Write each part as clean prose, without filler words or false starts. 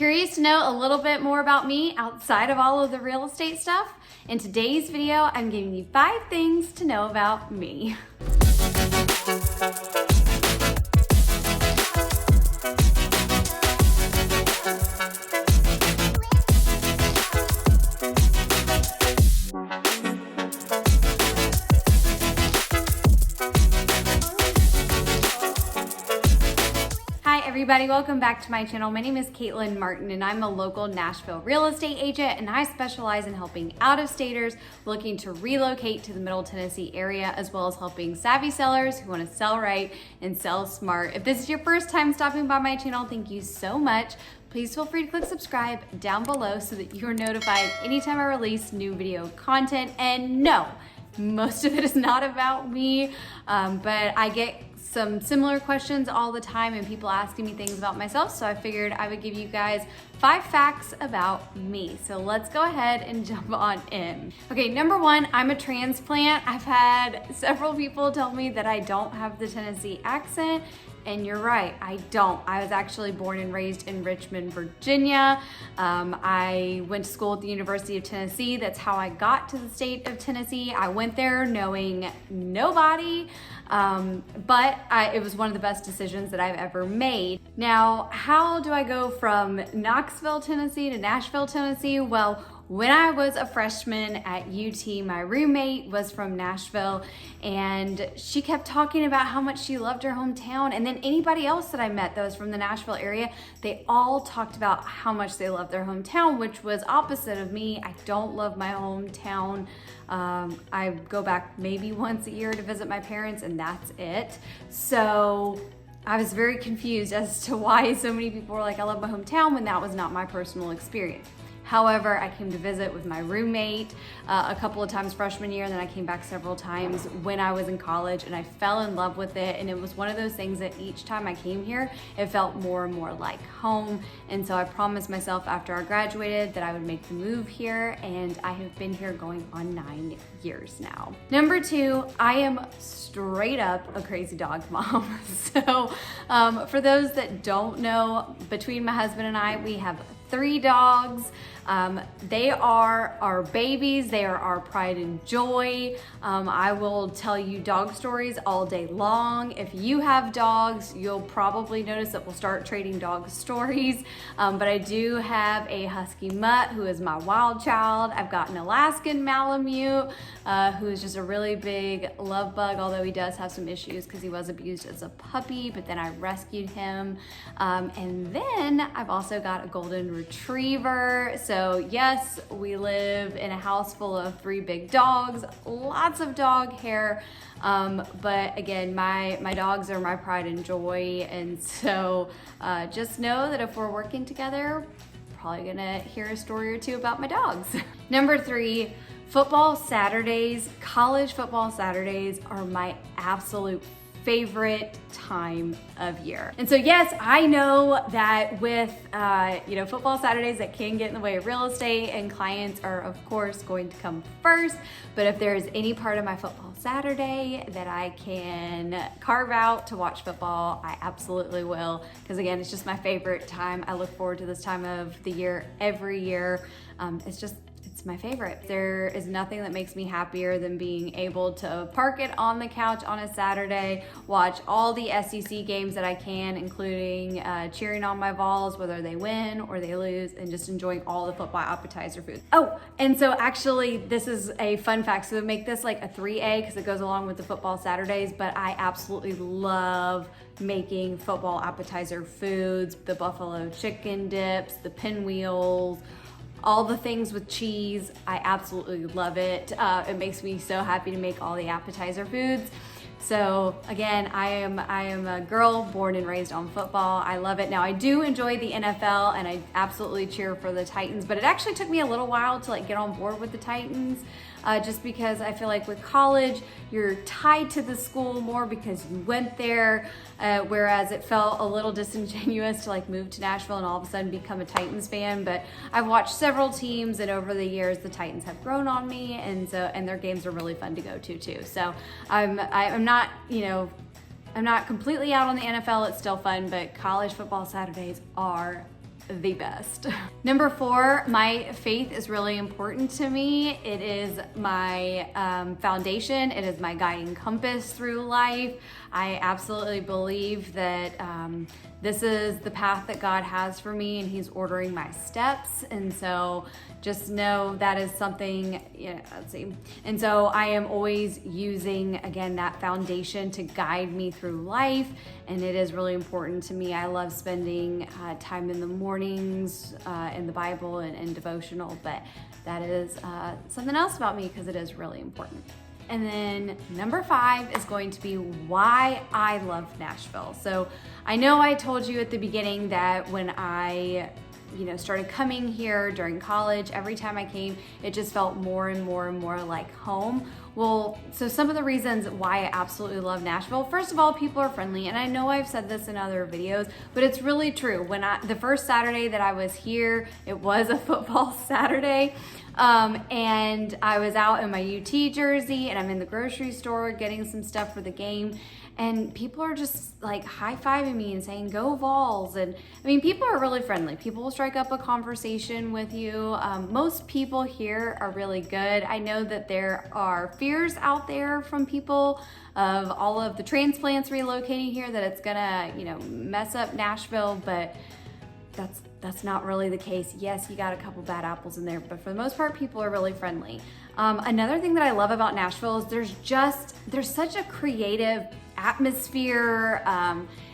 Curious to know a little bit more about me outside of all of the real estate stuff? In today's video, I'm giving you 5 things to know about me. Hi everybody, welcome back to my channel. My name is Caitlin Martin and I'm a local Nashville real estate agent, and I specialize in helping out-of-staters looking to relocate to the Middle Tennessee area, as well as helping savvy sellers who want to sell right and sell smart. If this is your first time stopping by my channel, thank you so much. Please feel free to click subscribe down below so that you're notified anytime I release new video content. And no, most of it is not about me, but I get some similar questions all the time and people asking me things about myself, so I figured I would give you guys 5 facts about me. So let's go ahead and jump on in. Okay, number 1, I'm a transplant. I've had several people tell me that I don't have the Tennessee accent, and you're right, I don't. I was actually born and raised in Richmond, Virginia. I went to school at the University of Tennessee. That's how I got to the state of Tennessee. I went there knowing nobody, but it was one of the best decisions that I've ever made. Now, how do I go from Knoxville, Tennessee to Nashville, Tennessee? Well, when I was a freshman at UT, my roommate was from Nashville, and she kept talking about how much she loved her hometown. And then anybody else that I met that was from the Nashville area, they all talked about how much they loved their hometown, which was opposite of me. I don't love my hometown. I go back maybe once a year to visit my parents, and that's it. So I was very confused as to why so many people were like, I love my hometown, when that was not my personal experience. However, I came to visit with my roommate a couple of times freshman year, and then I came back several times when I was in college, and I fell in love with it. And it was one of those things that each time I came here, it felt more and more like home. And so I promised myself after I graduated that I would make the move here, and I have been here going on 9 years now. Number 2, I am straight up a crazy dog mom. So for those that don't know, between my husband and I, we have 3 dogs. They are our babies. They are our pride and joy. I will tell you dog stories all day long. If you have dogs, you'll probably notice that we'll start trading dog stories. But I do have a husky mutt who is my wild child. I've got an Alaskan Malamute who is just a really big love bug, although he does have some issues because he was abused as a puppy, but then I rescued him. And then I've also got a golden retriever. So yes, we live in a house full of 3 big dogs, lots of dog hair. But again, my dogs are my pride and joy. And so just know that if we're working together, probably gonna hear a story or 2 about my dogs. Number 3, football Saturdays. College football Saturdays are my absolute favorite time of year. And so yes, I know that with football Saturdays, that can get in the way of real estate, and clients are of course going to come first. But if there's any part of my football Saturday that I can carve out to watch football, I absolutely will, because again, it's just my favorite time. I look forward to this time of the year every year. It's my favorite. There is nothing that makes me happier than being able to park it on the couch on a Saturday, watch all the SEC games that I can, including cheering on my VOLS, whether they win or they lose, and just enjoying all the football appetizer food. Oh, and so actually this is a fun fact. So make this like a 3A because it goes along with the football Saturdays, but I absolutely love making football appetizer foods, the buffalo chicken dips, the pinwheels, all the things with cheese. I absolutely love it. It makes me so happy to make all the appetizer foods. So again, I am a girl born and raised on football. I love it. Now I do enjoy the NFL, and I absolutely cheer for the Titans, but it actually took me a little while to get on board with the Titans. Just because I feel like with college, you're tied to the school more because you went there, whereas it felt a little disingenuous to move to Nashville and all of a sudden become a Titans fan. But I've watched several teams, and over the years, the Titans have grown on me, and their games are really fun to go to too. So I'm not, I'm not completely out on the NFL. It's still fun, but college football Saturdays are the best. Number 4, my faith is really important to me. It is my foundation. It is my guiding compass through life. I absolutely believe that this is the path that God has for me, and He's ordering my steps. And so just know that is something, let's see. And so I am always using, again, that foundation to guide me through life. And it is really important to me. I love spending time in the mornings in the Bible and devotional, but that is something else about me because it is really important. And then number 5 is going to be why I love Nashville. So I know I told you at the beginning that when I started coming here during college, every time I came, it just felt more and more and more like home. Well, so some of the reasons why I absolutely love Nashville, first of all, people are friendly. And I know I've said this in other videos, but it's really true. The first Saturday that I was here, it was a football Saturday. And I was out in my UT jersey and I'm in the grocery store getting some stuff for the game. And people are just like high-fiving me and saying, go VOLS. And I mean, people are really friendly. People will strike up a conversation with you. Most people here are really good. I know that there are fears out there from people of all of the transplants relocating here, that it's gonna, mess up Nashville, but that's not really the case. Yes, you got a couple bad apples in there, but for the most part, people are really friendly. Another thing that I love about Nashville is there's such a creative atmosphere.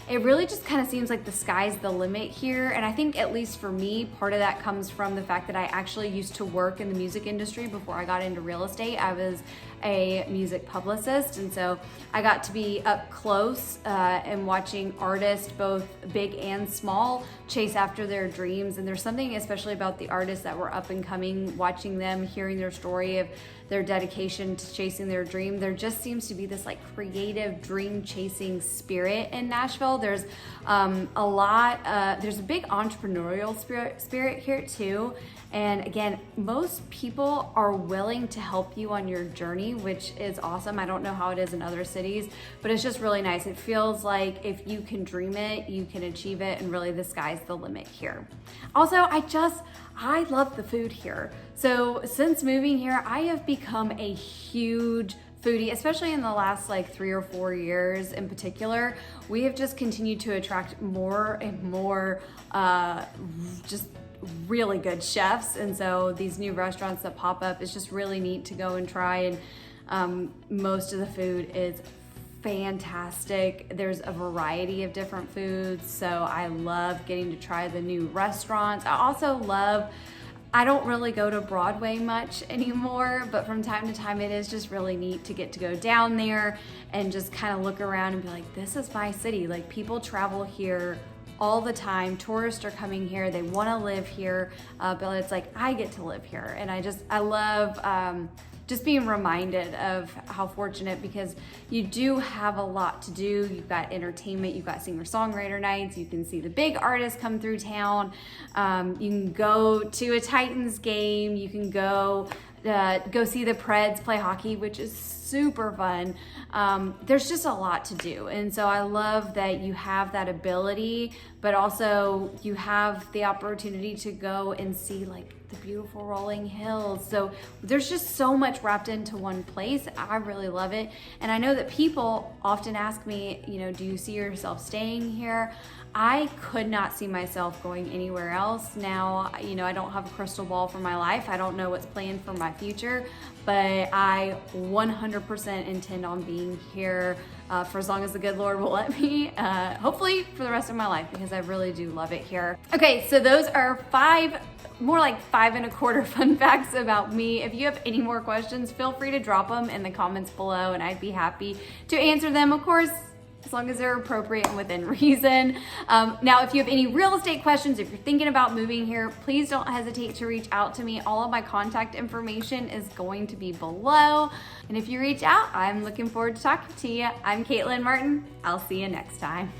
It really just kind of seems like the sky's the limit here. And I think, at least for me, part of that comes from the fact that I actually used to work in the music industry before I got into real estate. I was a music publicist, and so I got to be up close and watching artists, both big and small, chase after their dreams. And there's something especially about the artists that were up and coming, watching them, hearing their story of their dedication to chasing their dream. There just seems to be this like creative dream chasing spirit in Nashville. There's there's a big entrepreneurial spirit here too. And again, most people are willing to help you on your journey, which is awesome. I don't know how it is in other cities, but it's just really nice. It feels like if you can dream it, you can achieve it, and really the sky's the limit here. Also, I love the food here. So since moving here, I have become a huge foodie, especially in the last 3 or 4 years in particular. We have just continued to attract more and more just really good chefs. And so these new restaurants that pop up, it's just really neat to go and try. And most of the food is fantastic. There's a variety of different foods. So I love getting to try the new restaurants. I don't really go to Broadway much anymore, but from time to time it is just really neat to get to go down there and just kind of look around and be like, this is my city. Like, people travel here all the time. Tourists are coming here. They want to live here, but it's like, I get to live here. And I love just being reminded of how fortunate, because you do have a lot to do. You've got entertainment, you've got singer-songwriter nights, you can see the big artists come through town, you can go to a Titans game, you can go see the Preds play hockey, which is super fun. There's just a lot to do. And so I love that you have that ability, but also you have the opportunity to go and see the beautiful rolling hills. So there's just so much wrapped into one place. I really love it. And I know that people often ask me, do you see yourself staying here? I could not see myself going anywhere else. Now, I don't have a crystal ball for my life. I don't know what's planned for my future, but I 100% intend on being here for as long as the good Lord will let me, hopefully for the rest of my life, because I really do love it here. Okay, so those are 5, more like 5 1/4 fun facts about me. If you have any more questions, feel free to drop them in the comments below and I'd be happy to answer them, of course, as long as they're appropriate and within reason. Now, if you have any real estate questions, if you're thinking about moving here, please don't hesitate to reach out to me. All of my contact information is going to be below. And if you reach out, I'm looking forward to talking to you. I'm Caitlin Martin. I'll see you next time.